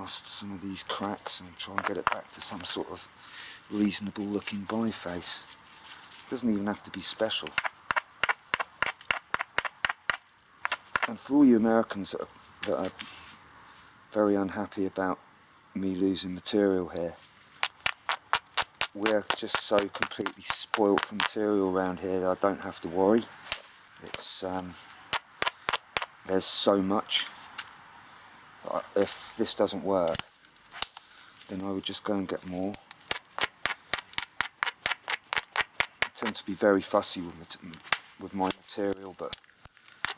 past some of these cracks and try and get it back to some sort of reasonable looking biface. Doesn't even have to be special. And for all you Americans that are very unhappy about me losing material here, we're just so completely spoilt for material around here that I don't have to worry. It's there's so much. If this doesn't work, then I would just go and get more. I tend to be very fussy with my material, but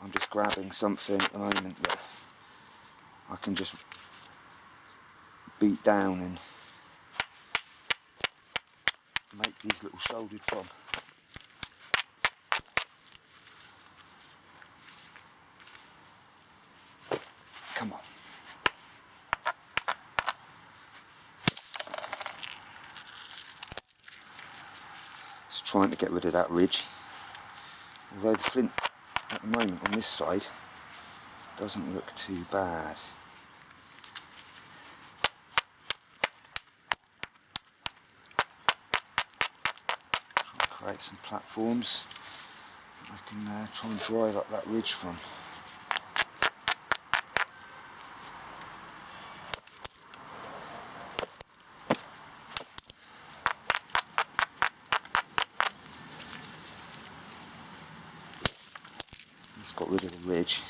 I'm just grabbing something at the moment that I can just beat down and make these little shouldered from. Come on. Just trying to get rid of that ridge. Although the flint at the moment on this side doesn't look too bad. Try and create some platforms that I can try and drive up that ridge from. Let's got rid of the ridge.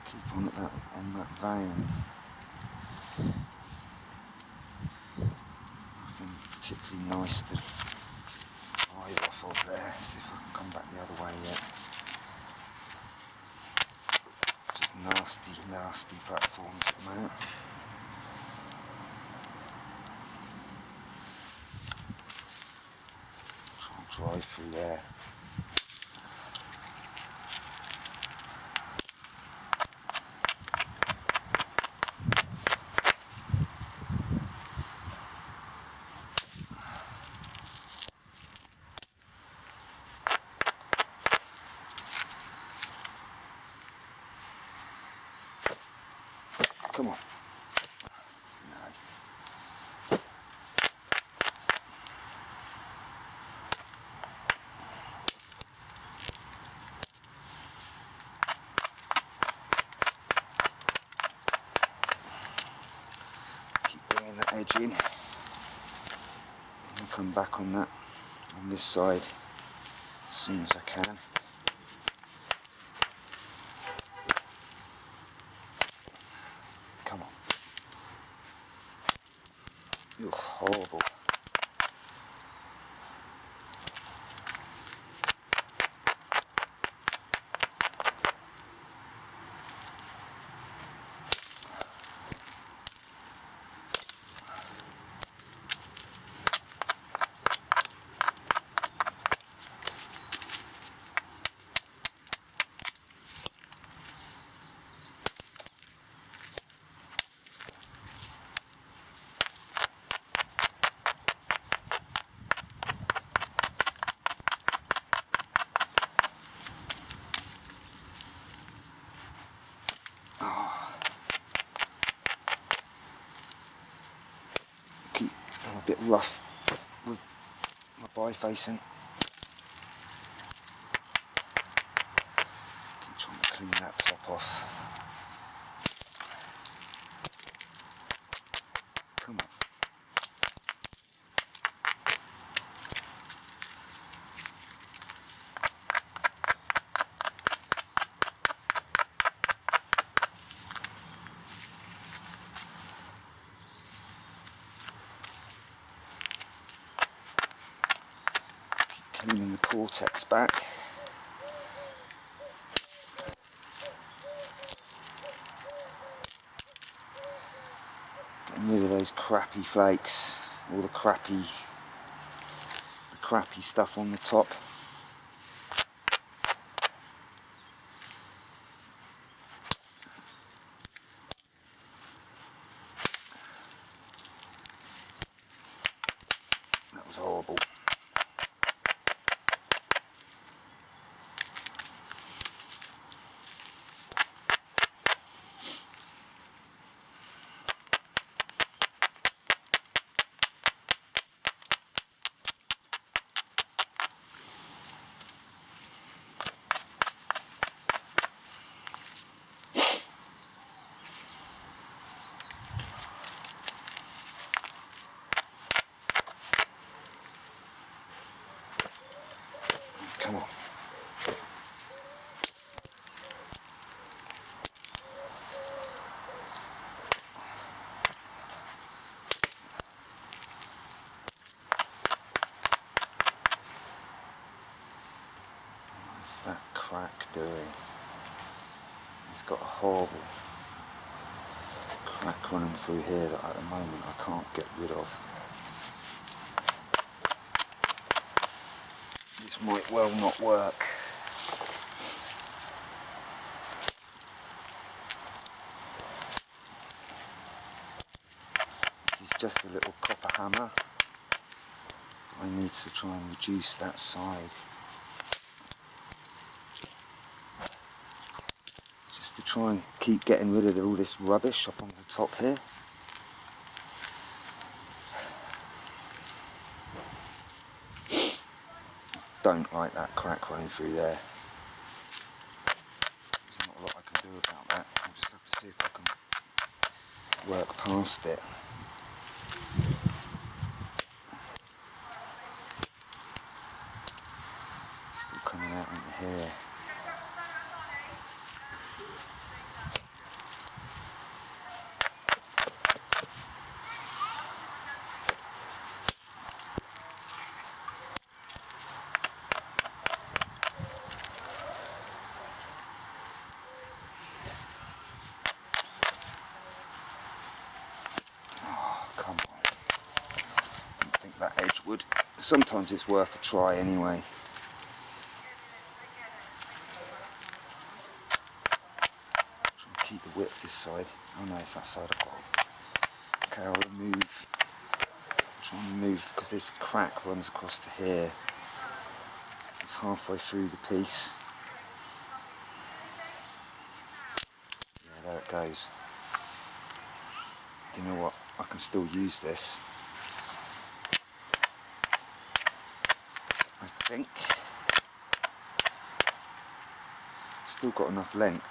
Keep on that vein. Nothing particularly nice to hide off of there. See if I can come back the other way yet. Just nasty platforms at the moment. Try and drive through there. Come on. No. Keep bringing that edge in. And come back on that, on this side, as soon as I can. Come on. You're horrible. A bit rough with my bifacing. Keep trying to clean that top off. Come on. Cleaning the cortex back. Getting rid of those crappy flakes, all the crappy stuff on the top. doing? It's got a horrible crack running through here that at the moment I can't get rid of. This might well not work. This is just a little copper hammer. I need to try and reduce that side. Just to try and keep getting rid of all this rubbish up on the top here. Don't like that crack running through there. There's not a lot I can do about that. I'll just have to see if I can work past it. Still coming out into here. Come on. Didn't think that edge would. Sometimes it's worth a try anyway. Try and keep the width this side. Oh no, it's that side I've got. Okay, I'll remove. Try and remove because this crack runs across to here. It's halfway through the piece. Yeah, there it goes. Do you know what? I can still use this. I think. Still got enough length.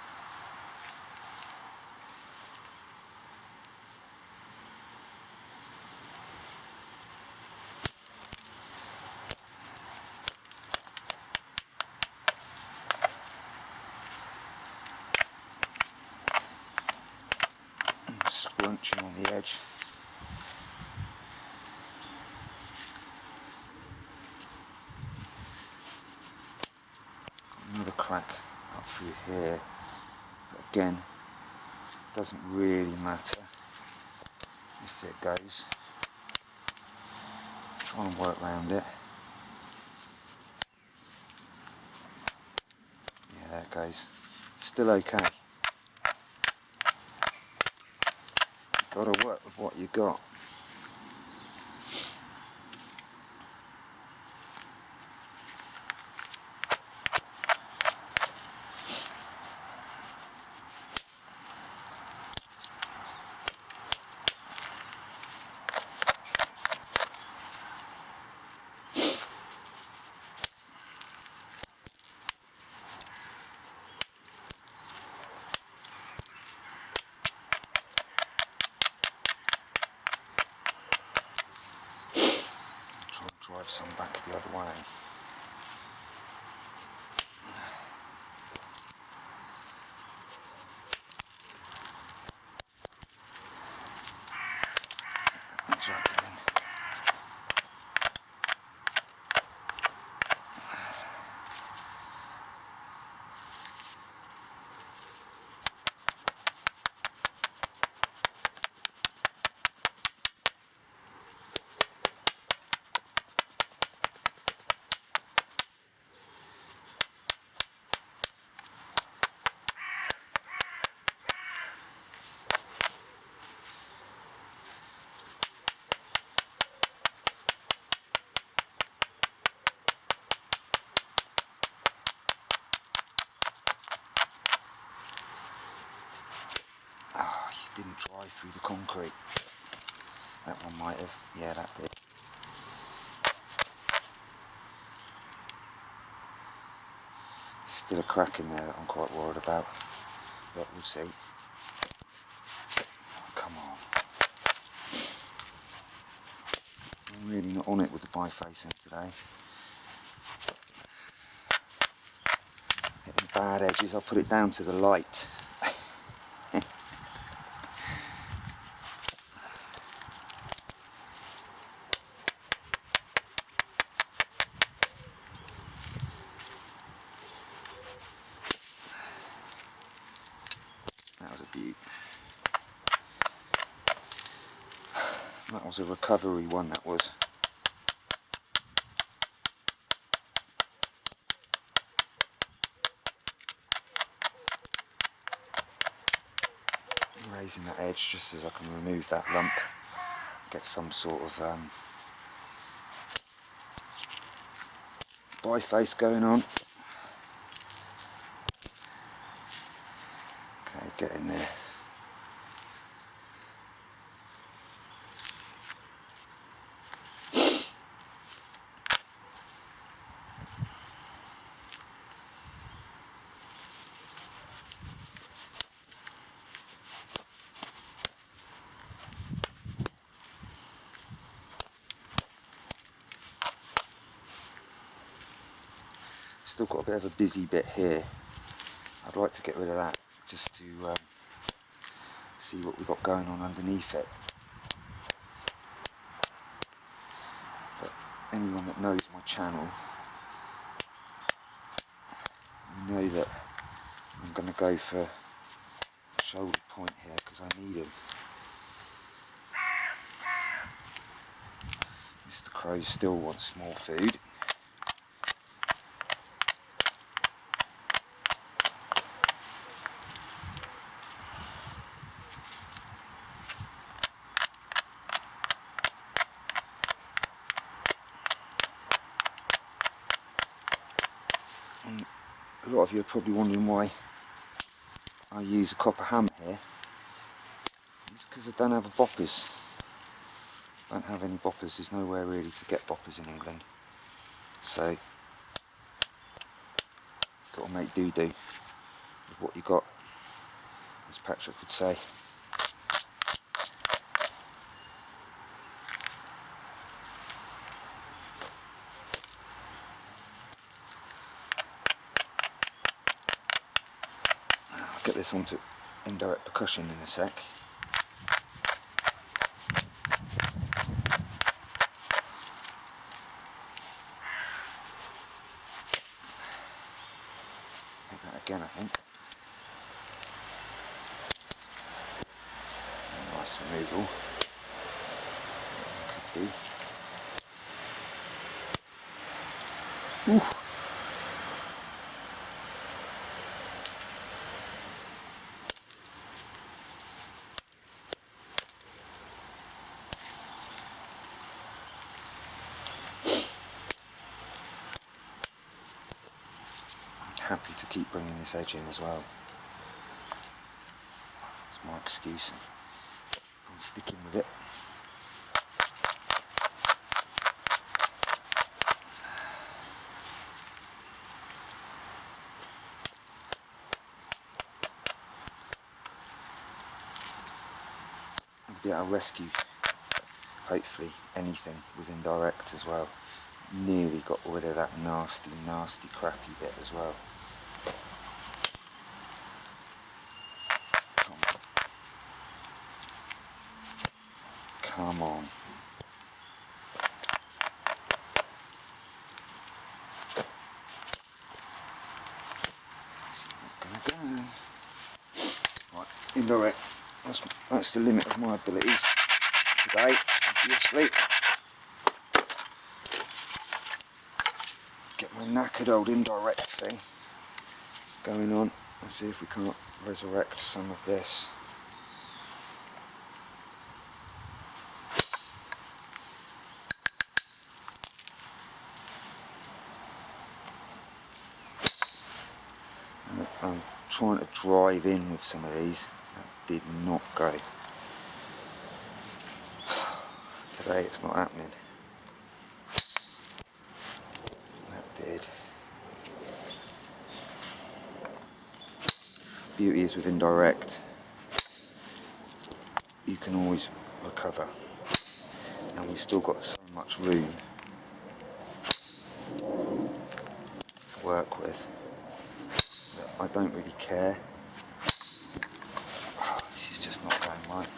Scrunching on the edge. Got another crack up through here, but again, doesn't really matter if it goes. Try and work around it. Yeah, there it goes. Still okay. You've got to work with what you got. Drive some back the other way. Jack it in. Oh, you didn't drive through the concrete. That one might have. Yeah, that did. Still a crack in there that I'm quite worried about, but we'll see. Oh, come on. I'm really not on it with the bifacing today. Hitting bad edges, I'll put it down to the light. Beaut. That was a recovery one, that was. Raising that edge just as I can remove that lump, get some sort of biface going on. Okay, get in there. Still got a bit of a busy bit here. I'd like to get rid of that just to see what we've got going on underneath it. But anyone that knows my channel, you know that I'm going to go for a shoulder point here because I need him. Mr. Crow still wants more food. A lot of you are probably wondering why I use a copper hammer here. It's because I don't have a boppers. I don't have any boppers. There's nowhere really to get boppers in England. So, got to make do-do with what you got, as Patrick would say. I'll get this onto indirect percussion in a sec. Hit that again, I think. Nice removal. Could be. Ooh. Happy to keep bringing this edge in as well. That's my excuse. I'm sticking with it. I'll be able to rescue, hopefully, anything with indirect as well. Nearly got rid of that nasty, crappy bit as well. Come on. Not gonna go. Right, indirect. That's the limit of my abilities today, obviously. Get my knackered old indirect thing going on and see if we can't resurrect some of this. I'm trying to drive in with some of these. That did not go. Today it's not happening. That did. Beauty is with indirect. You can always recover. And we've still got so much room to work with. I don't really care. Oh, this is just not going right.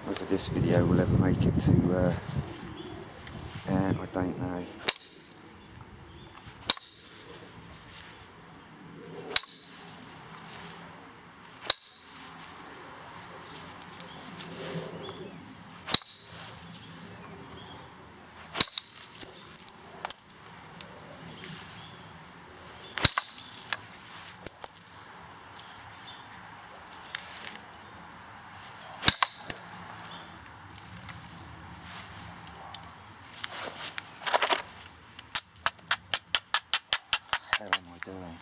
Whether this video will ever make it to I don't know. doing?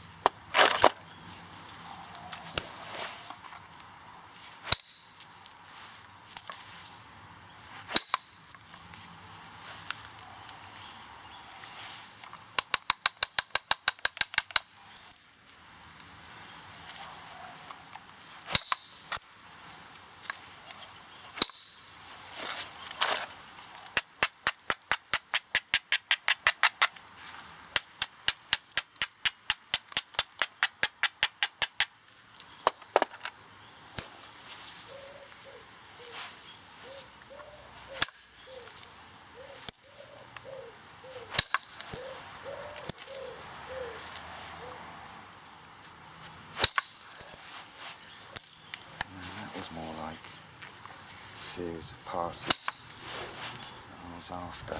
That was more like a series of passes I was after.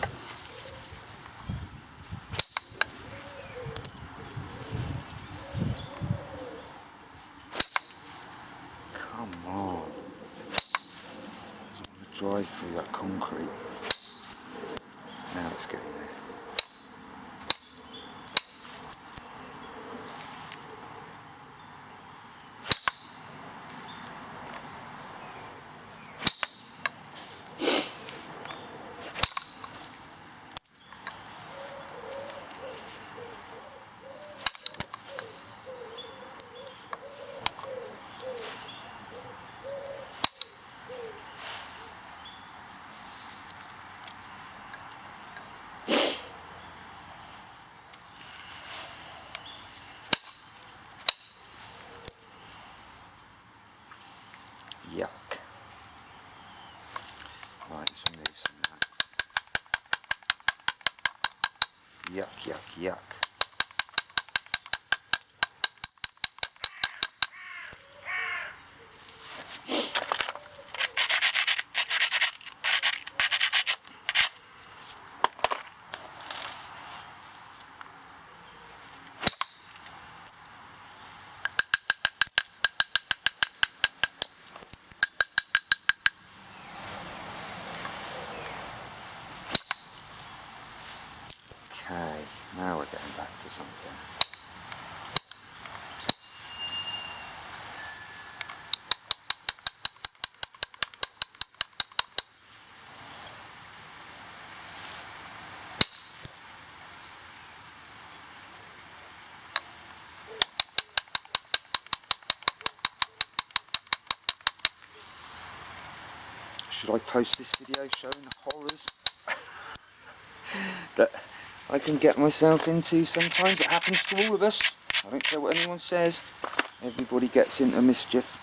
Come on. Doesn't want to drive through that concrete. Now it's getting there. Yuck. Right, let's remove some of that. Yuck, yuck, yuck. Okay, now we're getting back to something. Should I post this video showing the horrors that I can get myself into sometimes? It happens to all of us. I don't care what anyone says. Everybody gets into mischief.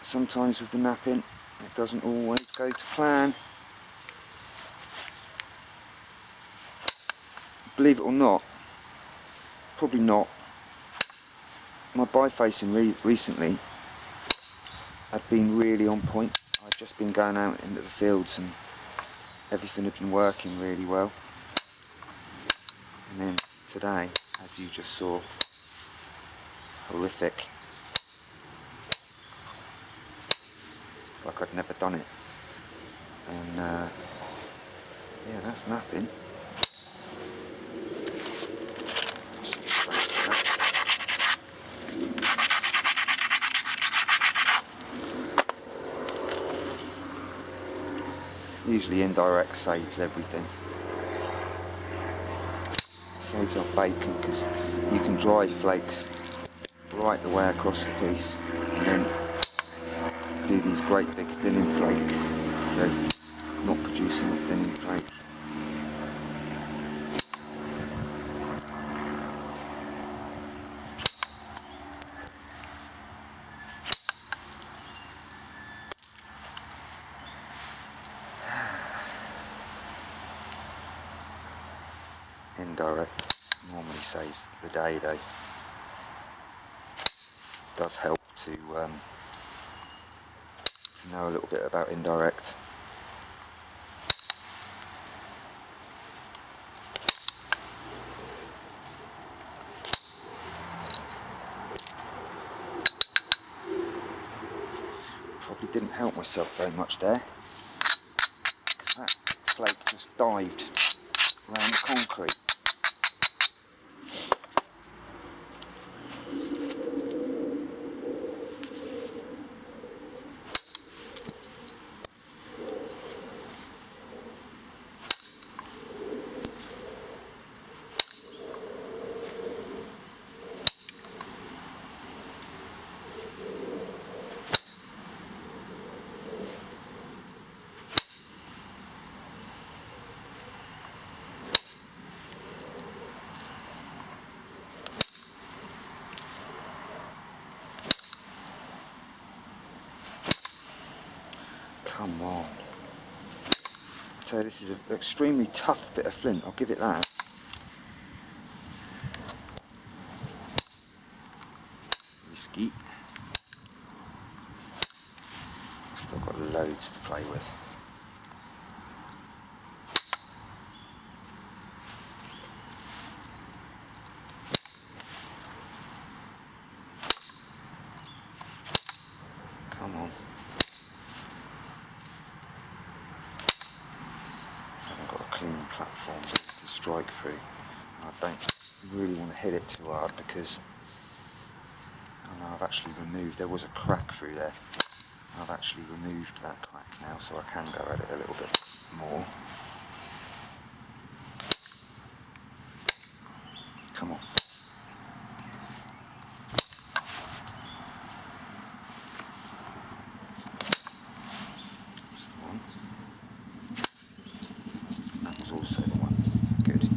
Sometimes with the napping, it doesn't always go to plan. Believe it or not, probably not. My bifacing recently had been really on point. I'd just been going out into the fields and everything had been working really well. And then today, as you just saw, horrific. It's like I'd never done it. And yeah, that's napping. Usually indirect saves everything. Saves our bacon because you can dry flakes right the way across the piece and then do these great big thinning flakes. It says not producing a thinning flake. Indirect normally saves the day though. It does help to know a little bit about indirect. Probably didn't help myself very much there because that flake just dived around the concrete. fair, this is an extremely tough bit of flint, I'll give it that. Risky. Still got loads to play with. Come on. I haven't got a clean platform to strike through. I don't really want to hit it too hard because I know I've actually removed, there was a crack through there. I've actually removed that crack now, so I can go at it a little bit more. Come on. That's the one. That was also the one. Good.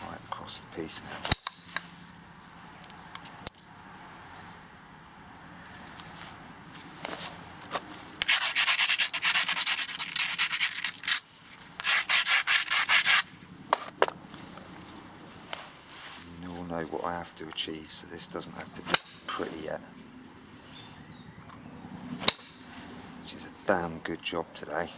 Right across the piece now. You all know what I have to achieve, so this doesn't have to be pretty yet. Which is a damn good job today.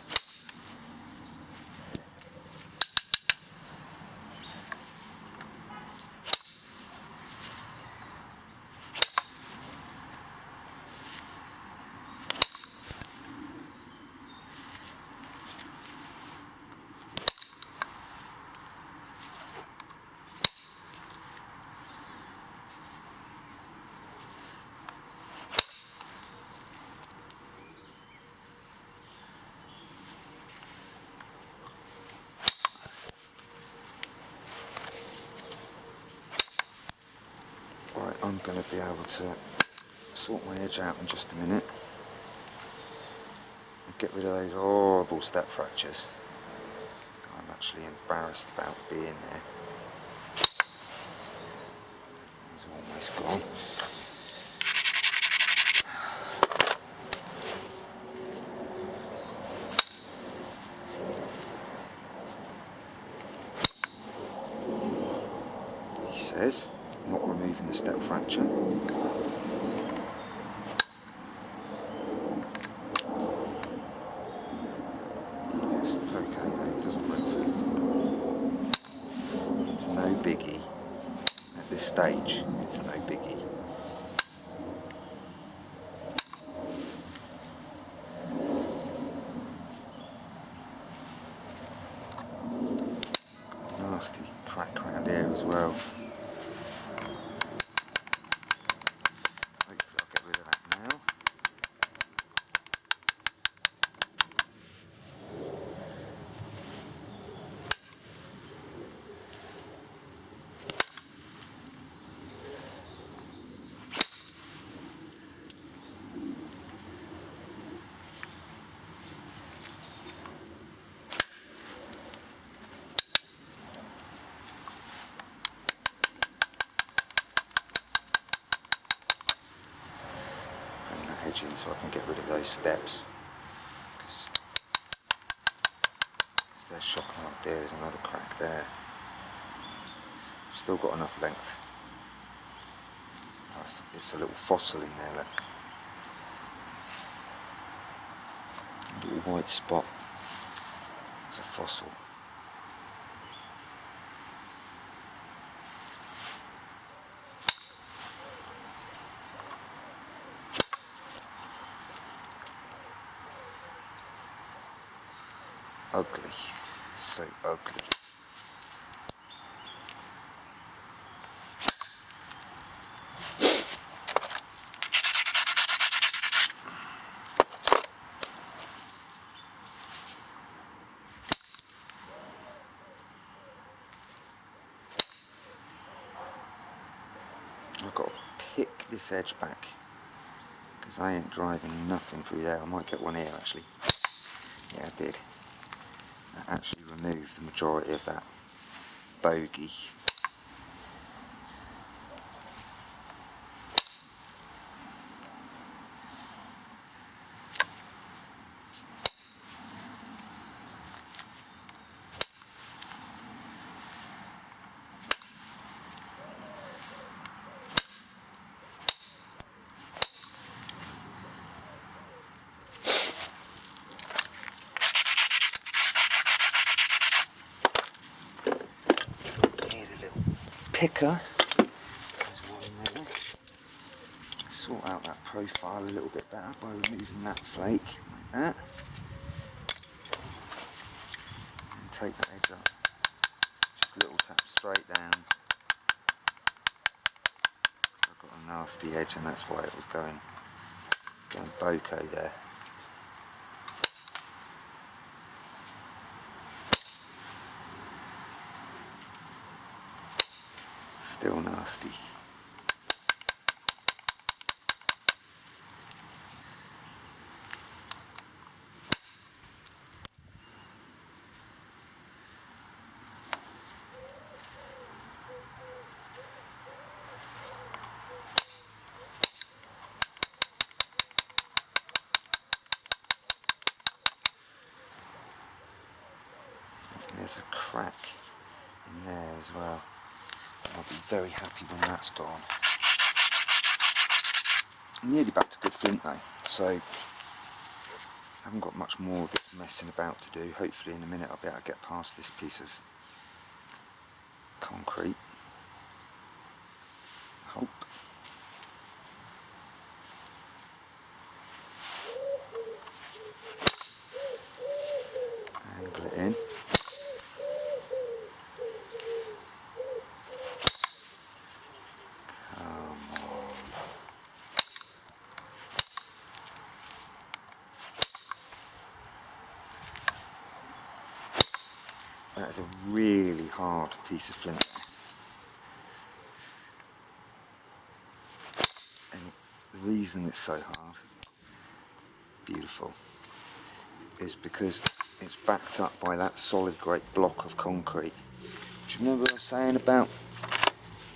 Right, I'm going to be able to sort my edge out in just a minute and get rid of those horrible step fractures. I'm actually embarrassed about being there. It's almost gone. He says, not removing the step fracture. Yes, okay, it doesn't matter. It's no biggie. At this stage, it's no biggie. Nasty crack around here as well. Hopefully I'll get rid of that now. Bring that edge in so I can get rid of those steps. Because they're shocking up there, there's another crack there. I've still got enough length. Oh, it's a little fossil in there, look. A little white spot. It's a fossil. Ugly. So ugly. I've got to pick this edge back because because I ain't driving nothing through there. I might get one here actually. Yeah, I did. That actually removed the majority of that bogey. Picker, there's one there. Sort out that profile a little bit better by removing that flake like that, and take that edge up, just a little tap straight down. I've got a nasty edge and that's why it was going bokeh there. Still nasty. There's a crack in there as well. I'll be very happy when that's gone. I'm nearly back to good flint though, so I haven't got much more of this messing about to do. Hopefully in a minute I'll be able to get past this piece of concrete. Hope. Angle it in. That is a really hard piece of flint. And the reason it's so hard, beautiful, is because it's backed up by that solid great block of concrete. Do you remember what I was saying about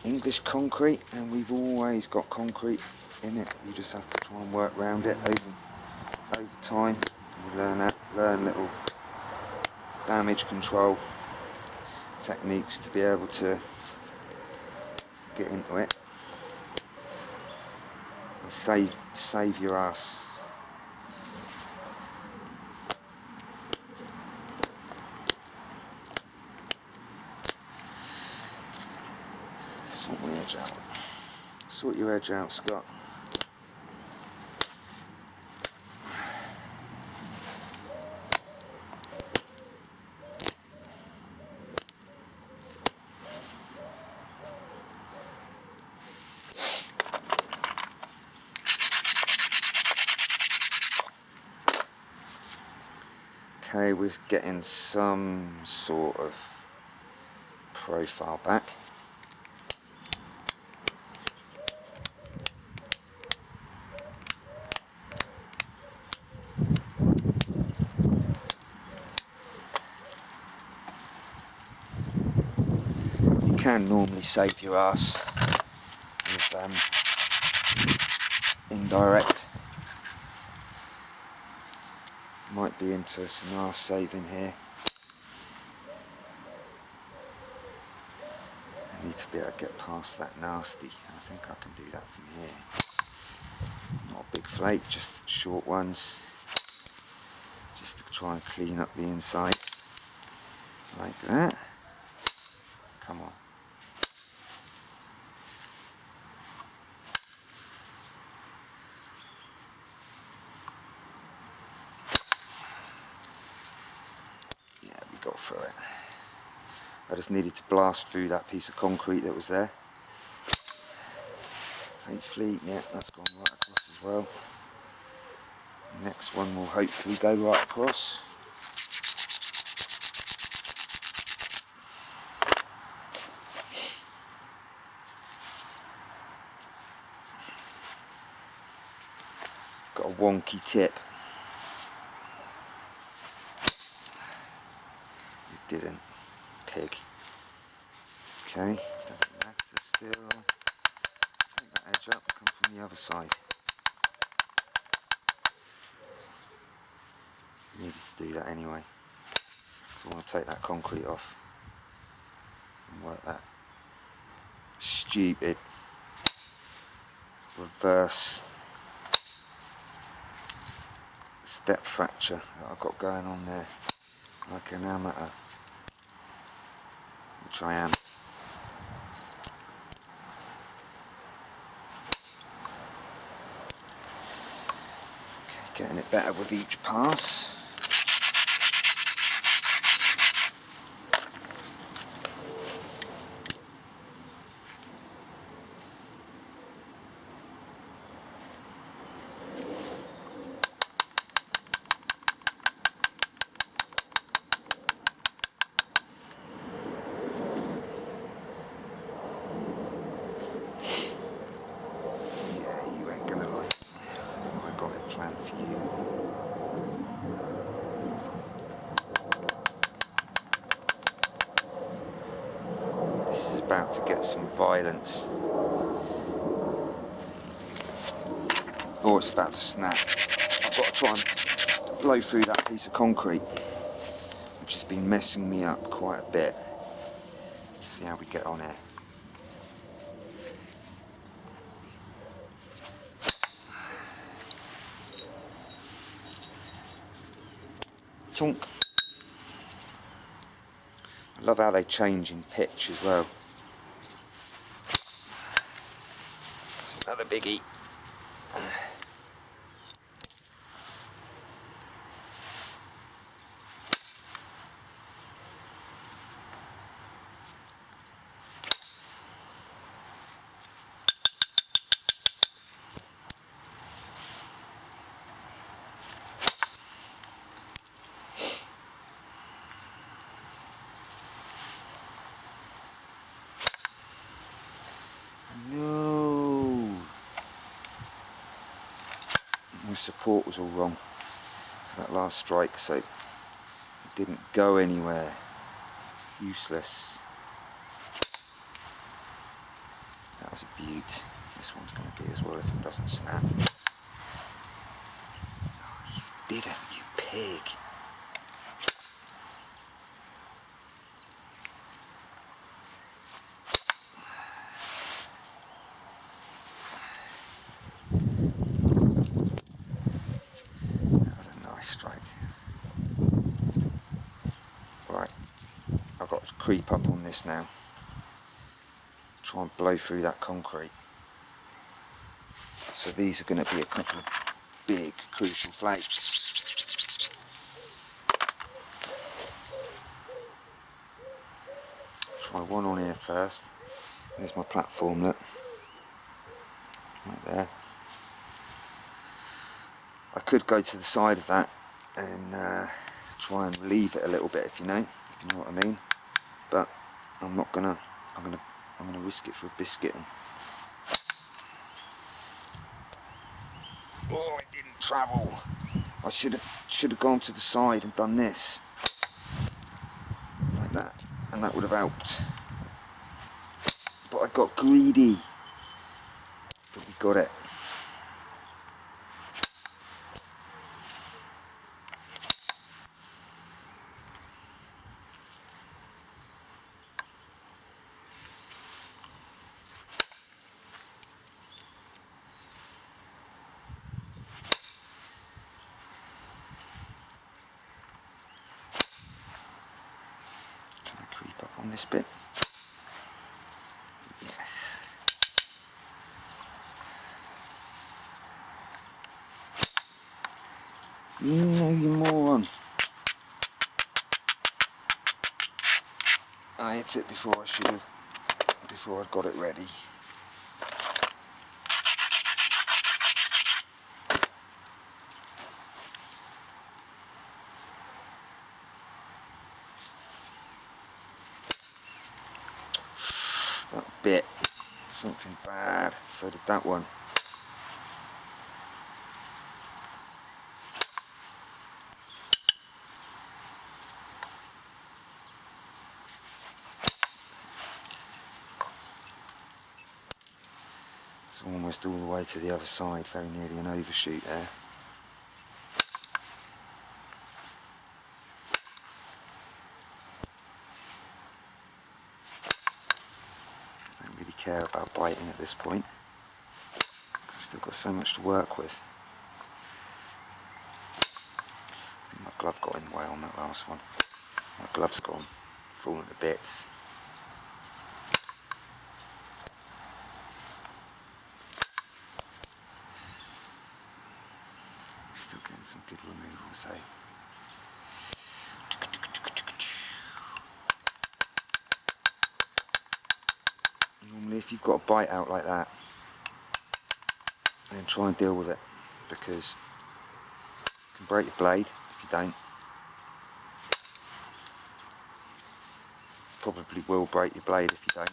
English concrete? And we've always got concrete in it. You just have to try and work around it over time. You learn little damage control techniques to be able to get into it and save your ass. Sort my edge out. Sort your edge out, Scott. Okay, we're getting some sort of profile back. You can normally save your ass with indirect. Might be into some ass saving here. I need to be able to get past that nasty. I think I can do that from here. Not a big flake, just short ones. Just to try and clean up the inside. Like that. Come on. Yeah, we got through it. I just needed to blast through that piece of concrete that was there. Hopefully, yeah, that's gone right across as well. Next one will hopefully go right across. wonky tip. You didn't, pig. Okay, doesn't matter still. Take that edge up, come from the other side. Needed to do that anyway. So I want to take that concrete off and work that stupid reverse step fracture that I've got going on there, like an amateur, which I am. Okay, getting it better with each pass. For you. This is about to get some violence. Oh, it's about to snap. I've got to try and blow through that piece of concrete, which has been messing me up quite a bit. Let's see how we get on here. Chunk. I love how they change in pitch as well. It's another biggie. No. My support was all wrong for that last strike, so it didn't go anywhere. Useless. That was a beaut. This one's going to be as well if it doesn't snap. Oh, you didn't, you pig. That was a nice strike. Right, I've got to creep up on this now. Try and blow through that concrete. So these are going to be a couple of big crucial flakes. Try one on here first. There's my platform, look. Right there. I could go to the side of that and try and relieve it a little bit, if you know what I mean. But I'm not gonna. I'm gonna risk it for a biscuit. Oh, it didn't travel. I should have gone to the side and done this like that, and that would have helped. But I got greedy. But we got it. Can I creep up on this bit? Yes. No, you moron. I hit it before I'd got it ready. That bit, something bad, so did that one. It's almost all the way to the other side, very nearly an overshoot there. I don't really care about biting at this point. I've still got so much to work with. I think my glove got in the way on that last one. My glove's gone, falling to bits. Still getting some good removals, eh? Normally if you've got a bite out like that, then try and deal with it, because you can break your blade if you don't. Probably will break your blade if you don't.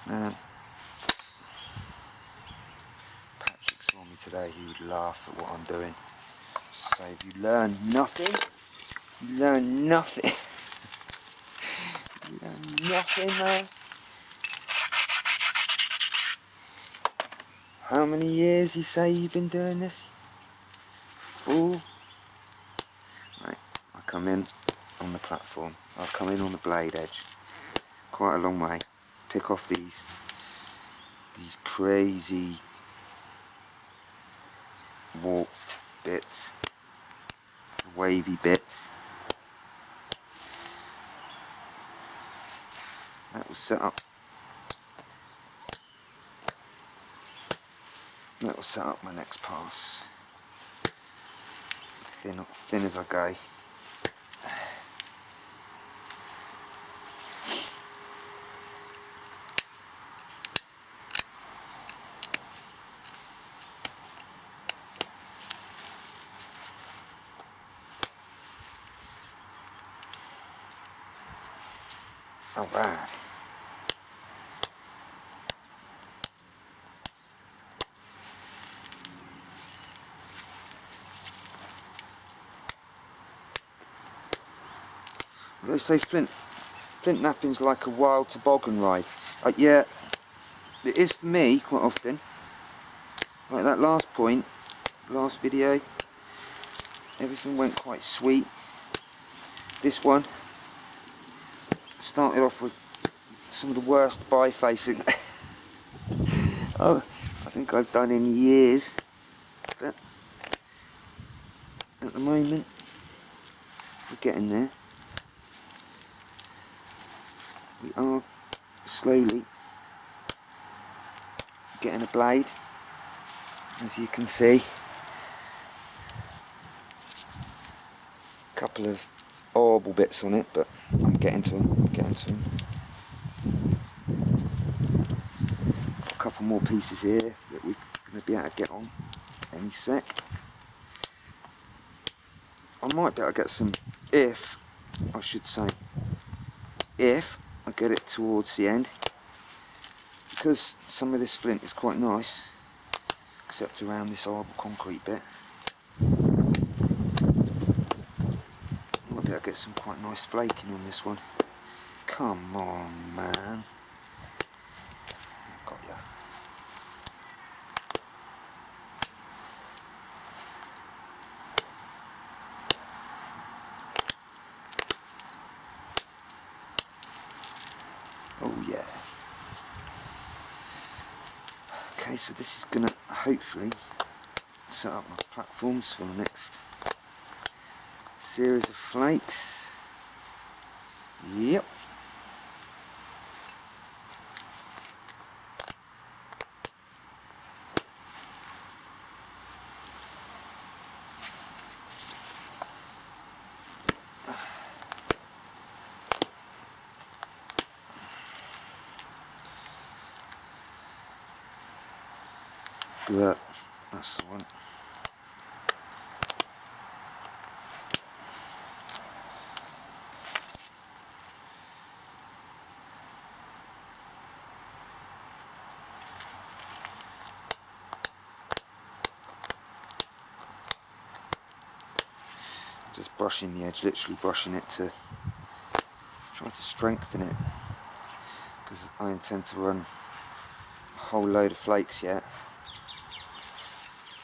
Man, Patrick saw me today, he would laugh at what I'm doing. So if you learn nothing, you learn nothing. You learn nothing, man. How many years you say you've been doing this? Fool. Right, I come in on the platform. I'll come in on the blade edge. Quite a long way. Pick off these crazy warped bits, wavy bits. That will set up. That will set up my next pass. Thin as I go. Alright. They say flint napping's like a wild toboggan ride. Yeah, it is for me quite often. Like that last point, last video, everything went quite sweet. This one started off with some of the worst bifacing I think I've done in years, but at the moment we're getting there. We are slowly getting a blade, as you can see. A couple of horrible bits on it, but I'm getting to them. Got a couple more pieces here that we're going to be able to get on any sec. I might be able to get some, if I get it towards the end, because some of this flint is quite nice, except around this horrible concrete bit. I might be able to get some quite nice flaking on this one. Come on, man. Got ya. Oh yeah. Okay, so this is gonna hopefully set up my platforms for the next series of flakes. Yep. Good, that's the one. brushing the edge, literally brushing it to try to strengthen it, because I intend to run a whole load of flakes yet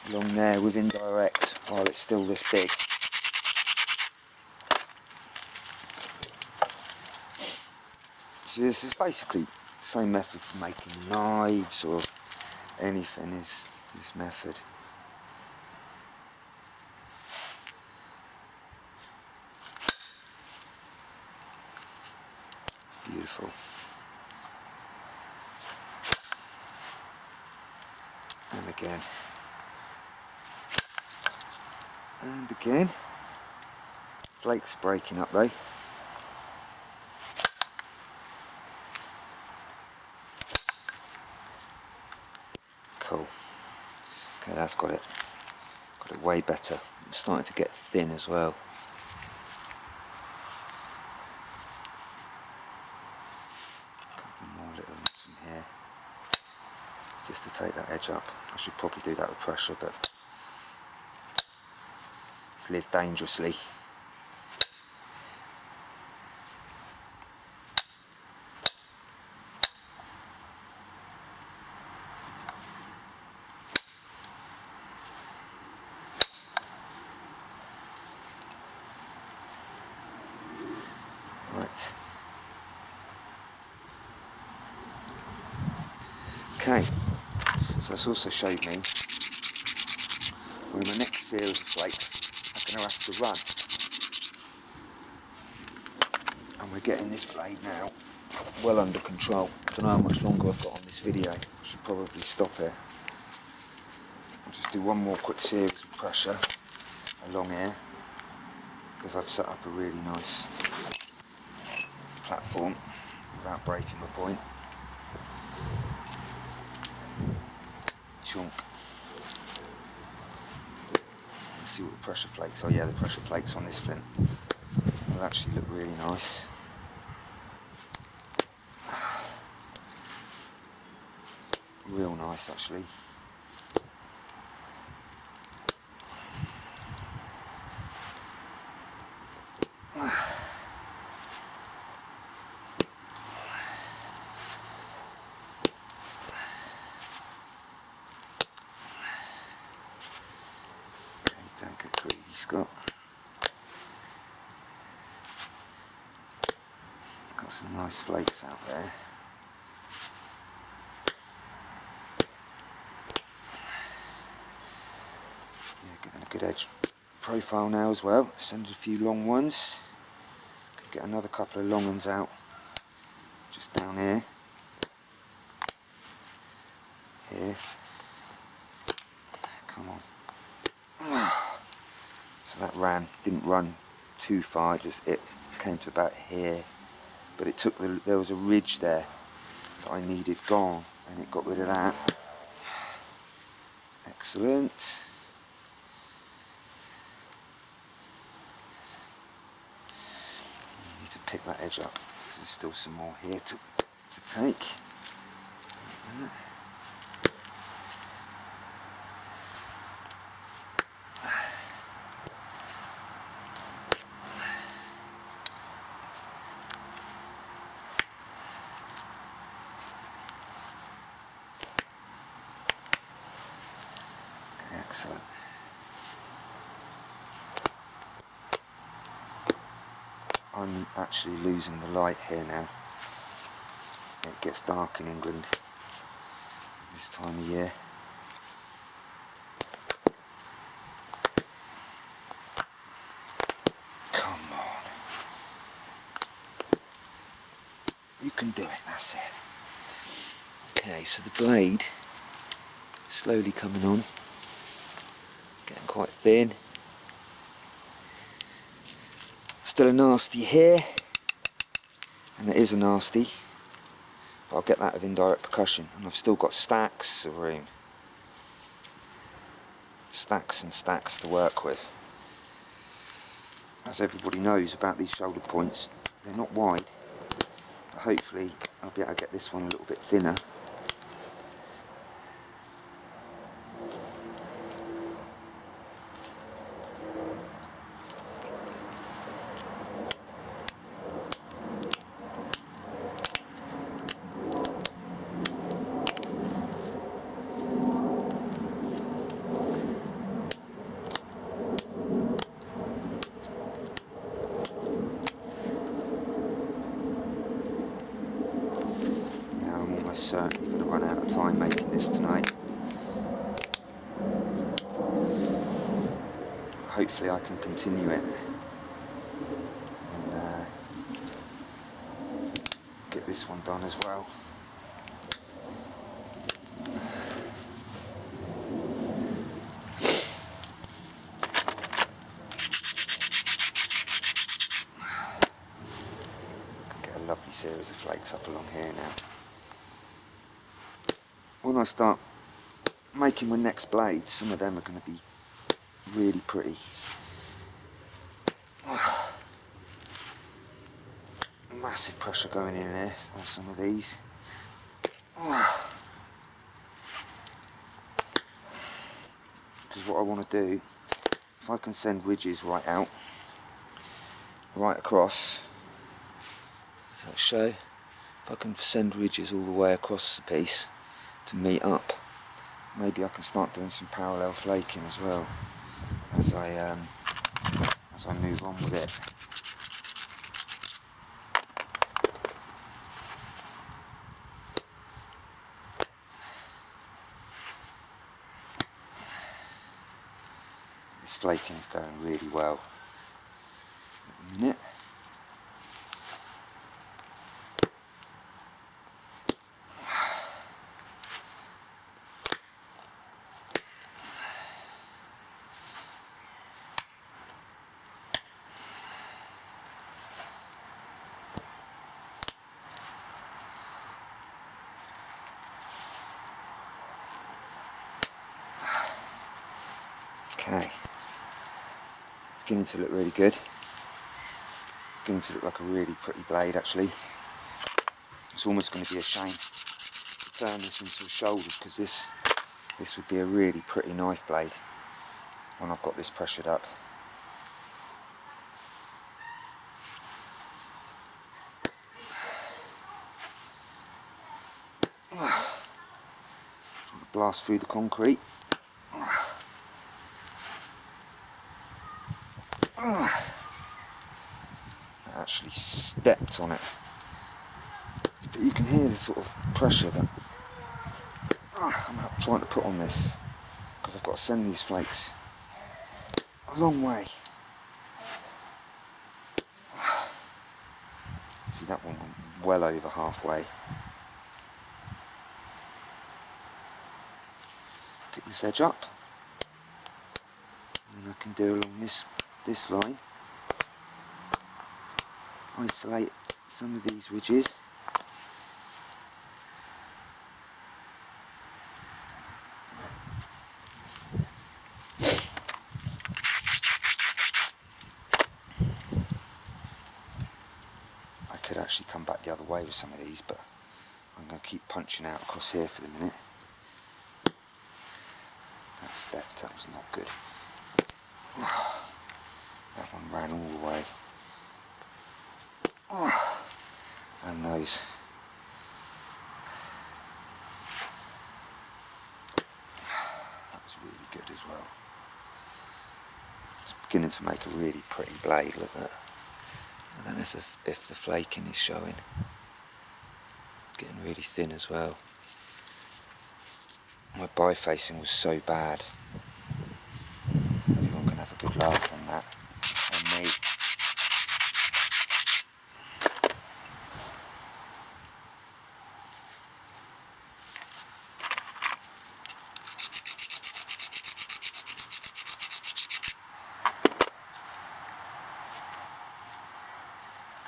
along there with indirect while it's still this big. So this is basically the same method for making knives or anything, is this method. Beautiful. And again. And again. Flakes breaking up though. Cool. Okay, that's got it. Got it way better. It's starting to get thin as well. A couple more little ones from here. Just to take that edge up. I should probably do that with pressure, but let's live dangerously. Right. Okay. So that's also showed me for my next series of flakes I'm going to have to run. And we're getting this blade now well under control. I don't know how much longer I've got on this video. I should probably stop here. I'll just do one more quick series of pressure along here, because I've set up a really nice platform without breaking my point. Chunk. Let's see what the pressure flakes are. Yeah, the pressure flakes on this flint will actually look really nice. Real nice actually. Don't get greedy, Scott. Got some nice flakes out there. Yeah, getting a good edge profile now as well. Send a few long ones. Could get another couple of long ones out just down here. Here. Come on. So that didn't run too far, just it came to about here, but it took there was a ridge there that I needed gone, and it got rid of that. Excellent. I need to pick that edge up because there's still some more here to take. Excellent. I'm actually losing the light here now. It gets dark in England this time of year. Come on. You can do it, that's it. Okay, so the blade slowly coming on. Getting quite thin. Still a nasty here, and it is a nasty, but I'll get that with indirect percussion, and I've still got stacks of room. Stacks and stacks to work with. As everybody knows about these shoulder points, they're not wide, but hopefully I'll be able to get this one a little bit thinner. certainly going to run out of time making this tonight. Hopefully I can continue it and get this one done as well. Get a lovely series of flakes up along here now. When I start making my next blades, some of them are going to be really pretty. Massive pressure going in there on some of these. Because what I want to do, if I can send ridges right out, right across, so I'll show, if I can send ridges all the way across the piece to meet up, maybe I can start doing some parallel flaking as well as I move on with it. This flaking is going really well at the minute. Okay, beginning to look really good. Beginning to look like a really pretty blade actually. It's almost going to be a shame to turn this into a shoulder, because this would be a really pretty knife blade when I've got this pressured up. Trying to blast through the concrete. I actually stepped on it, but you can hear the sort of pressure that I'm trying to put on this, because I've got to send these flakes a long way. See, that one went well over halfway. Pick this edge up, and then I can do along this line. Isolate some of these ridges. I could actually come back the other way with some of these, but I'm going to keep punching out across here for the minute. That stepped, that was not good. That one ran all the way. And those. That was really good as well. It's beginning to make a really pretty blade, look at that. I don't know if the flaking is showing. It's getting really thin as well. My bifacing was so bad. Everyone can have a good laugh on that. On me.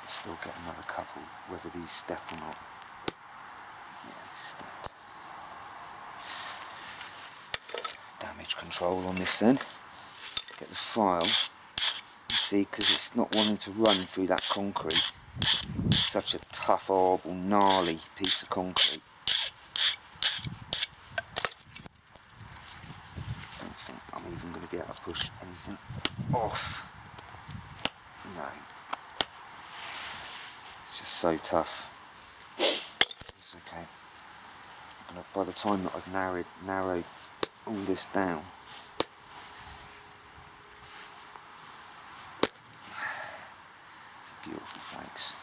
Still get another couple, whether these step or not. Yeah, they stepped. Damage control on this then. Get the file. You see, because it's not wanting to run through that concrete. It's such a tough, horrible, gnarly piece of concrete. I don't think I'm even going to be able to push anything off. No. It's just so tough. It's okay. By the time that I've narrowed all this down, it's beautiful flakes.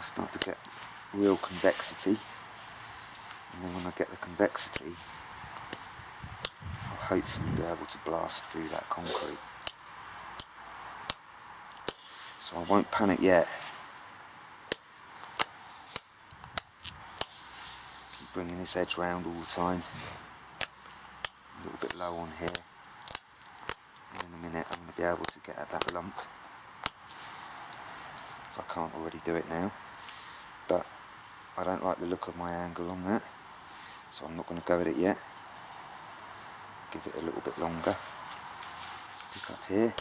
start to get real convexity, and then when I get the convexity, I'll hopefully be able to blast through that concrete. So I won't panic yet. Keep bringing this edge round all the time. A little bit low on here. And in a minute I'm going to be able to get at that lump. If I can't already do it now. But I don't like the look of my angle on that. So I'm not going to go at it yet. Give it a little bit longer. Pick up here.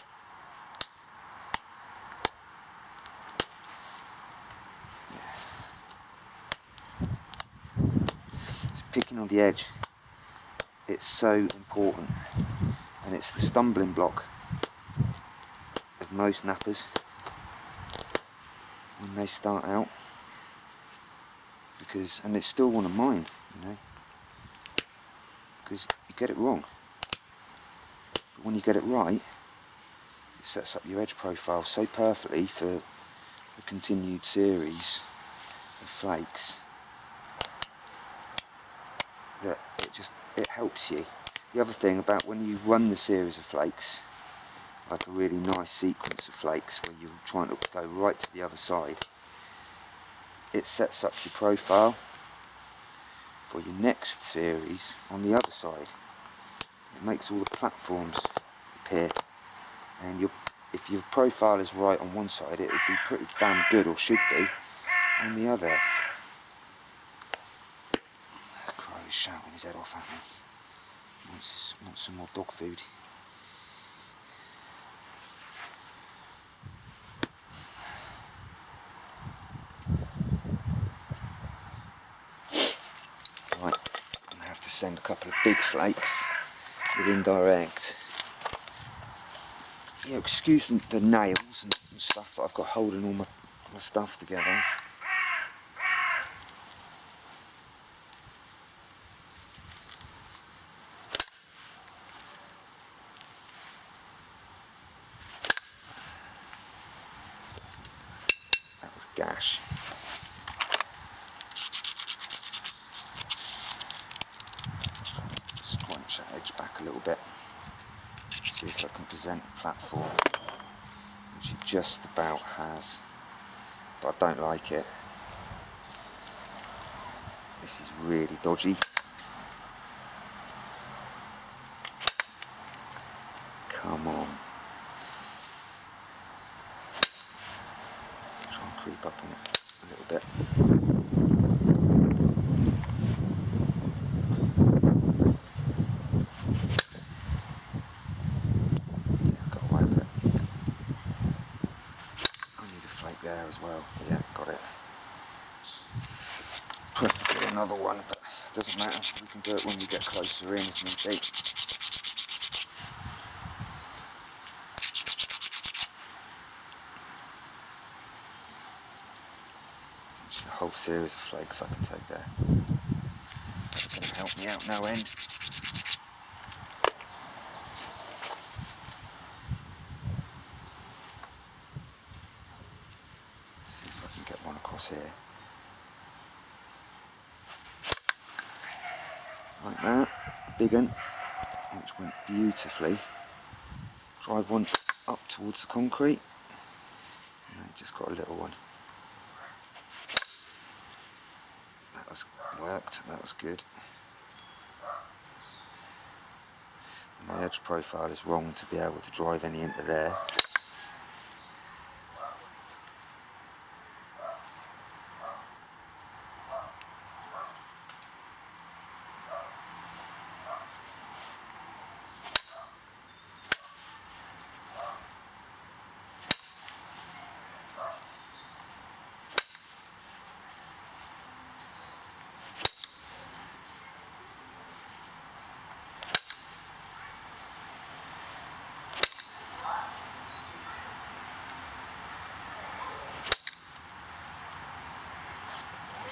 Picking on the edge, it's so important, and it's the stumbling block of most nappers when they start out, because, and it's still one of mine, you know, because you get it wrong, but when you get it right, it sets up your edge profile so perfectly for a continued series of flakes that it helps you. The other thing about when you run the series of flakes, like a really nice sequence of flakes where you're trying to go right to the other side, it sets up your profile for your next series on the other side. It makes all the platforms appear, and if your profile is right on one side, it would be pretty damn good, or should be, on the other. Crow's shouting his head off at me. Wants some more dog food. Right, I'm going to have to send a couple of big flakes with indirect. You know, excuse the nails and stuff that I've got holding all my stuff together. That was gash. Scrunch that edge back a little bit. See if I can present a platform, which it just about has, but I don't like it. This is really dodgy. Come on. Try and creep up on it a little bit. Yeah, got away with it. I need a flake there as well. Yeah, got it. Preferably another one, but it doesn't matter. We can do it when we get closer in if need be. A whole series of flakes I can take there. That's going to help me out no end. See if I can get one across here. Like that, a big one, which went beautifully. Drive one up towards the concrete. No, just got a little one. That was worked, that was good. My edge profile is wrong to be able to drive any into there.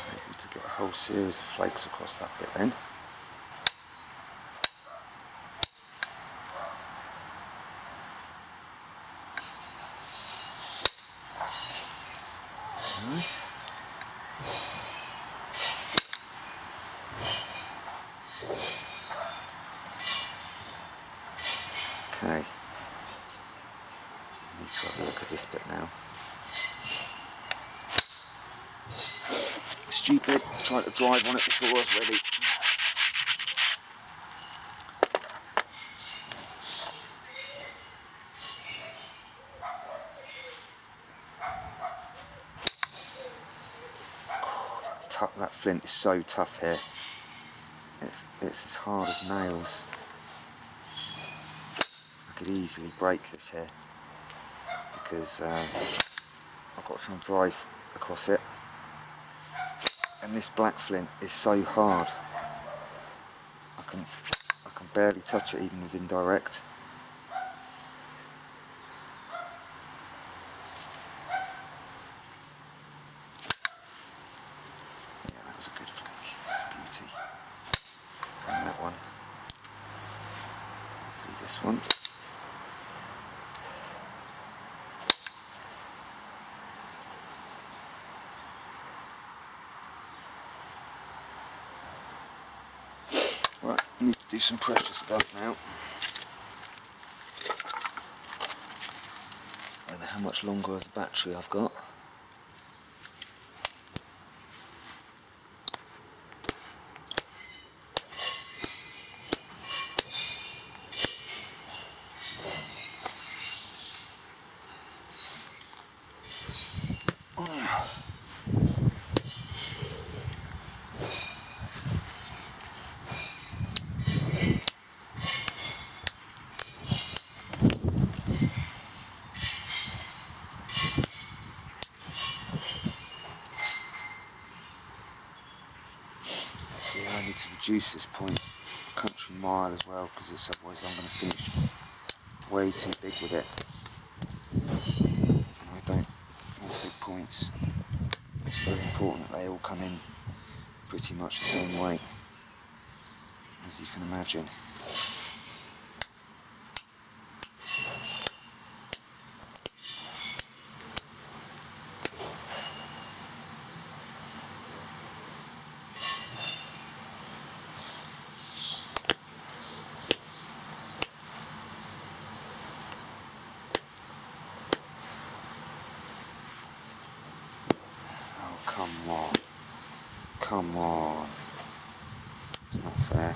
Able to get a whole series of flakes across that bit then. Nice. Okay. Need to have a look at this bit now. Stupid, trying to drive on it before I was ready. That flint is so tough here. It's as hard as nails. I could easily break this here because I've got to try and drive across it. And this black flint is so hard. I can barely touch it even with indirect. Yeah, that was a good flake. It's a beauty. And that one. Hopefully this one. Right, need to do some pressure stuff now. I don't know how much longer of the battery I've got. Yeah, I need to reduce this point a country mile as well, because otherwise I'm going to finish way too big with it. And I don't want big points. It's very important that they all come in pretty much the same weight, as you can imagine. Oh, come on. Come on. It's not fair.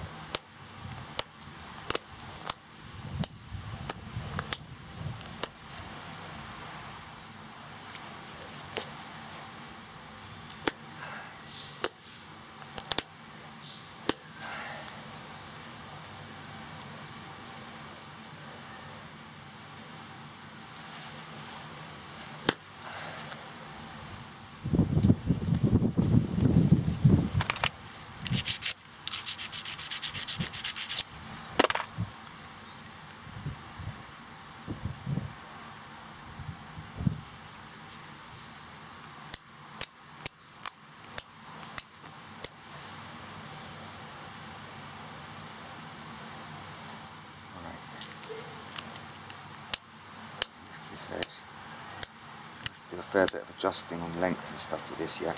Let's do a fair bit of adjusting on length and stuff with this yet.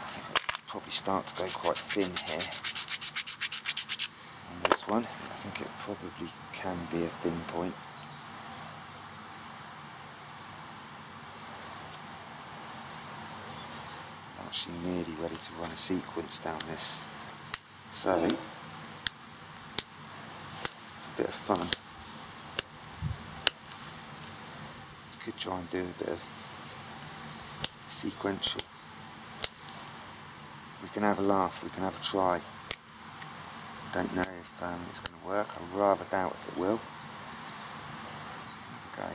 I think it'll probably start to go quite thin here on this one. I think it probably can be a thin point. I'm actually nearly ready to run a sequence down this. So, a bit of fun. Could try and do a bit of sequential. We can have a laugh, we can have a try. Don't know if it's going to work. I rather doubt if it will. Okay,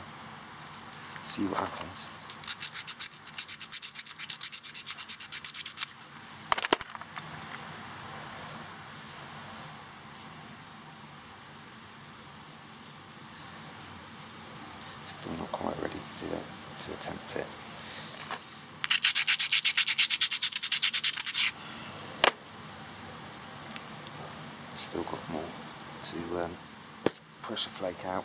see what happens. Still not quite ready to do it, to attempt it. Still got more to pressure flake out.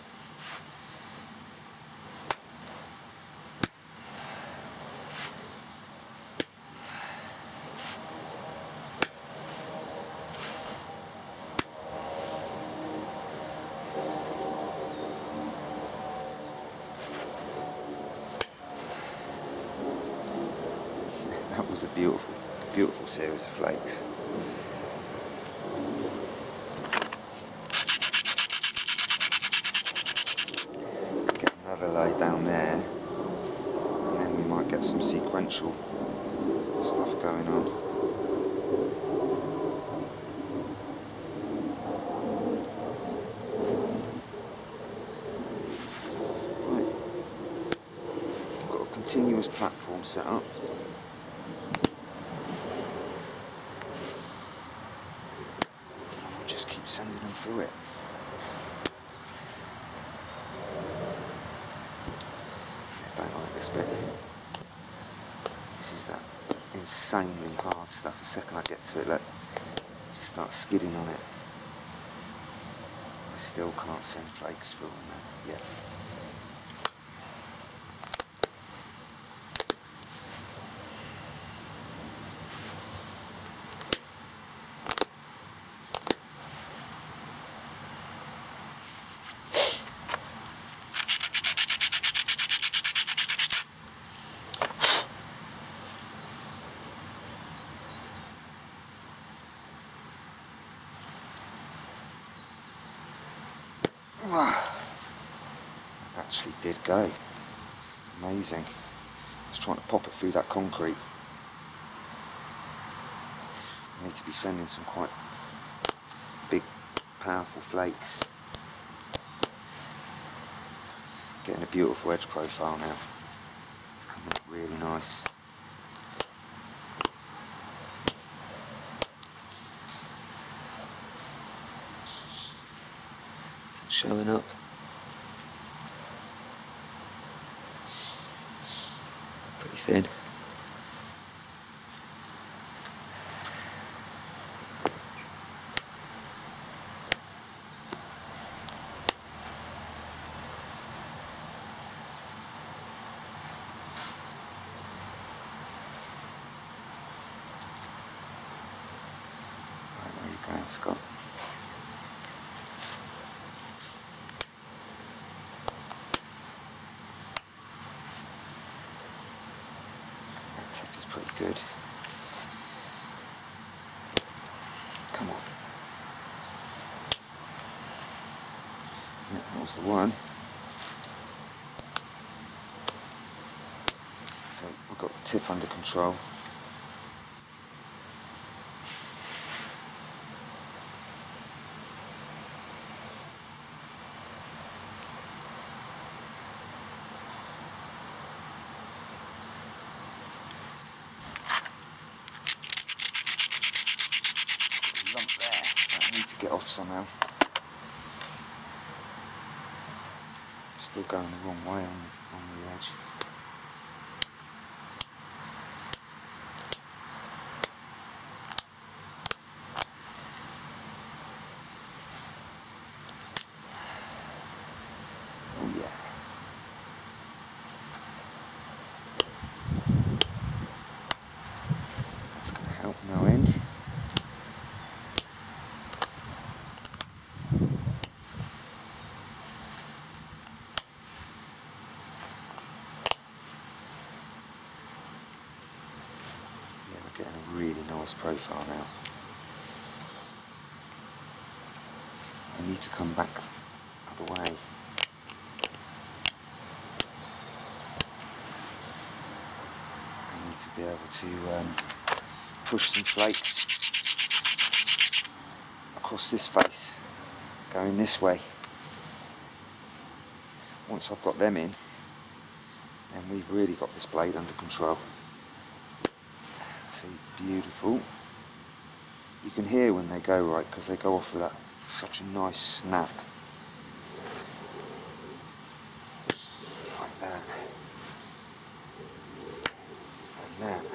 beautiful, beautiful series of flakes. Get another lay down there, and then we might get some sequential stuff going on. Right. I've got a continuous platform set up. I'll just keep sending them through it. I don't like this bit. This is that insanely hard stuff. The second I get to it, look, just start skidding on it. I still can't send flakes through on that yet. That actually did go. Amazing. I was trying to pop it through that concrete. I need to be sending some quite big, powerful flakes. Getting a beautiful edge profile now. It's coming up really nice. It's showing up. Pretty thin. Right, where are you going, Scott? That tip is pretty good. Come on. Yeah, that was the one. So we've got the tip under control. Lump there. I need to get off somehow. Still going the wrong way on the edge. Oh yeah. That's going to help no end. Yeah, we're getting a really nice profile now. I need to come back the other way. I need to be able to push some flakes across this face, going this way. Once I've got them in, then we've really got this blade under control. See, beautiful. You can hear when they go right, because they go off with that such a nice snap. Like that. And that.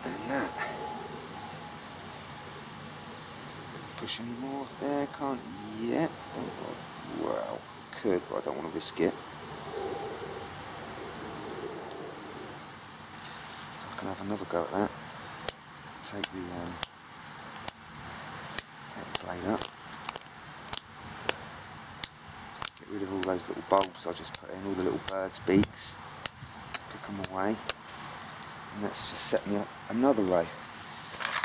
And that. Push any more off there, can't yet. Well, could, but I don't want to risk it. So I can have another go at that. Take the blade up. Get rid of all those little bulbs I just put in, all the little birds' beaks. Pick them away. And that's just set me up another row.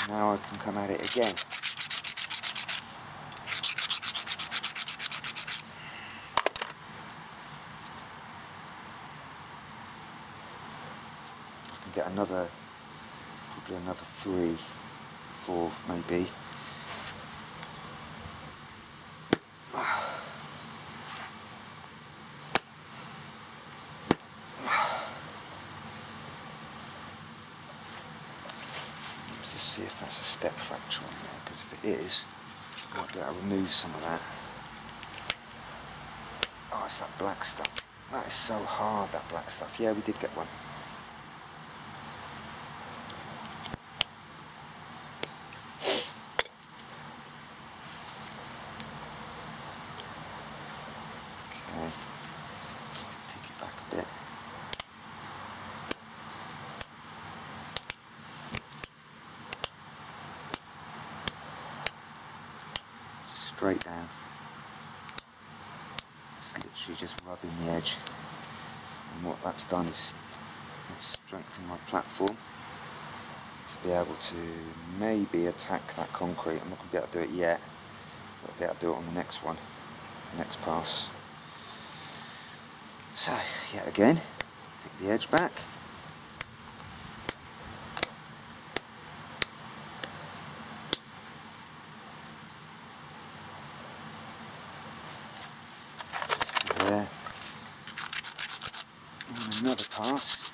So now I can come at it again. I can get another, probably another 3, 4 maybe. Just see if that's a step fracture on there, because if it is, I might be able to remove some of that. Oh, it's that black stuff. That is so hard, that black stuff. Yeah, we did get one. Okay, take it back a bit. Straight down. It's literally just rubbing the edge. And what that's done is it's strengthened my platform to be able to maybe attack that concrete. I'm not going to be able to do it yet, but I'll be able to do it on the next one, the next pass. So, yet again, pick the edge back. There. And another pass.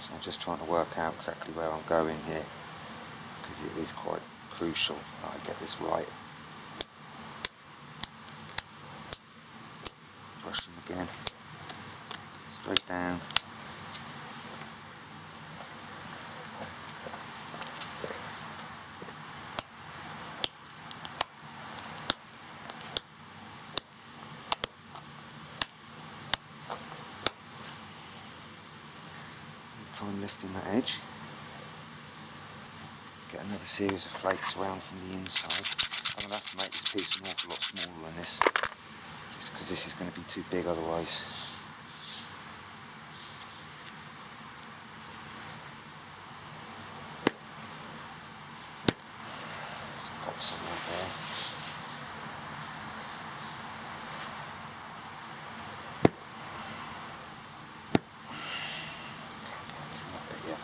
So I'm just trying to work out exactly where I'm going here, because it is quite crucial that I get this right. Brushing again, straight down. This time lifting that edge. Get another series of flakes around from the inside. I'm going to have to make this piece an awful lot smaller than this, just because this is going to be too big otherwise. Just pop some right there. Not there yet.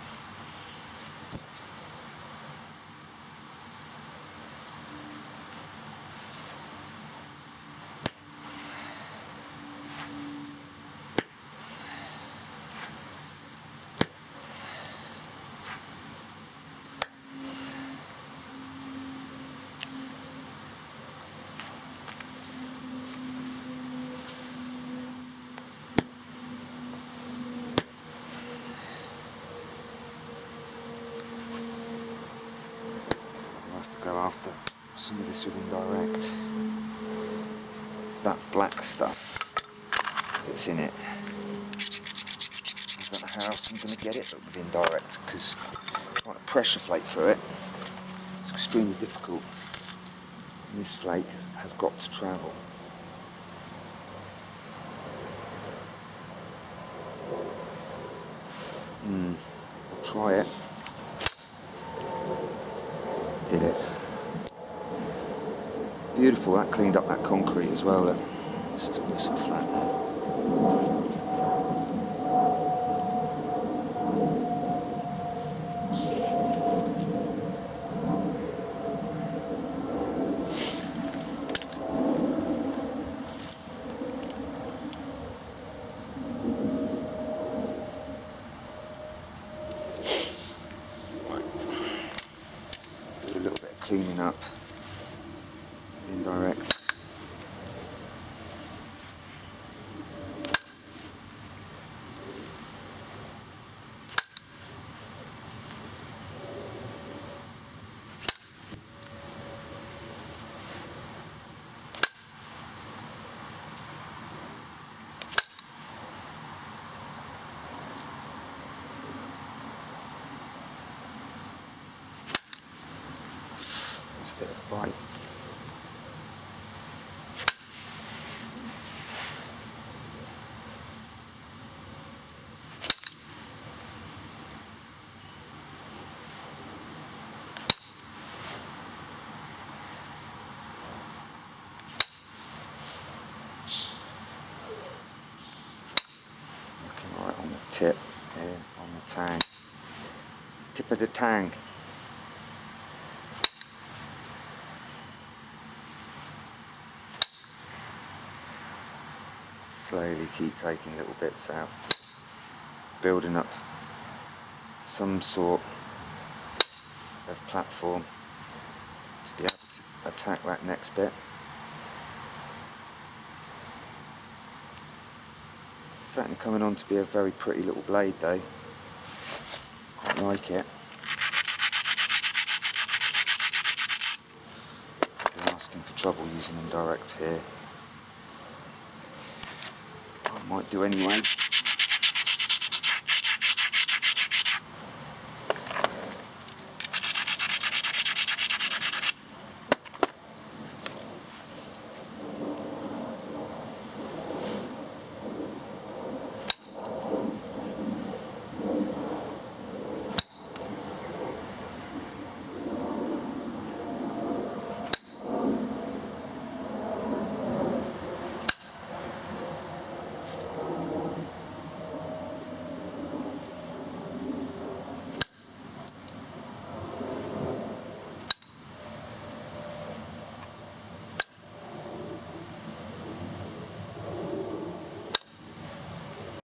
Go after some of this with indirect. That black stuff that's in it, I don't know how else I'm going to get it with indirect, because trying to pressure flake through it, it's extremely difficult. And this flake has got to travel. I'll try it. Did it. Beautiful, that cleaned up that concrete as well. Look. It's just nice and flat now. Do a little bit of cleaning up. Indirect. bit of bite. Looking right on the tip here, on the tang. Tip of the tang. Slowly keep taking little bits out, building up some sort of platform to be able to attack that next bit. Certainly coming on to be a very pretty little blade though. Quite like it. Been asking for trouble using them direct here. I might do anyway.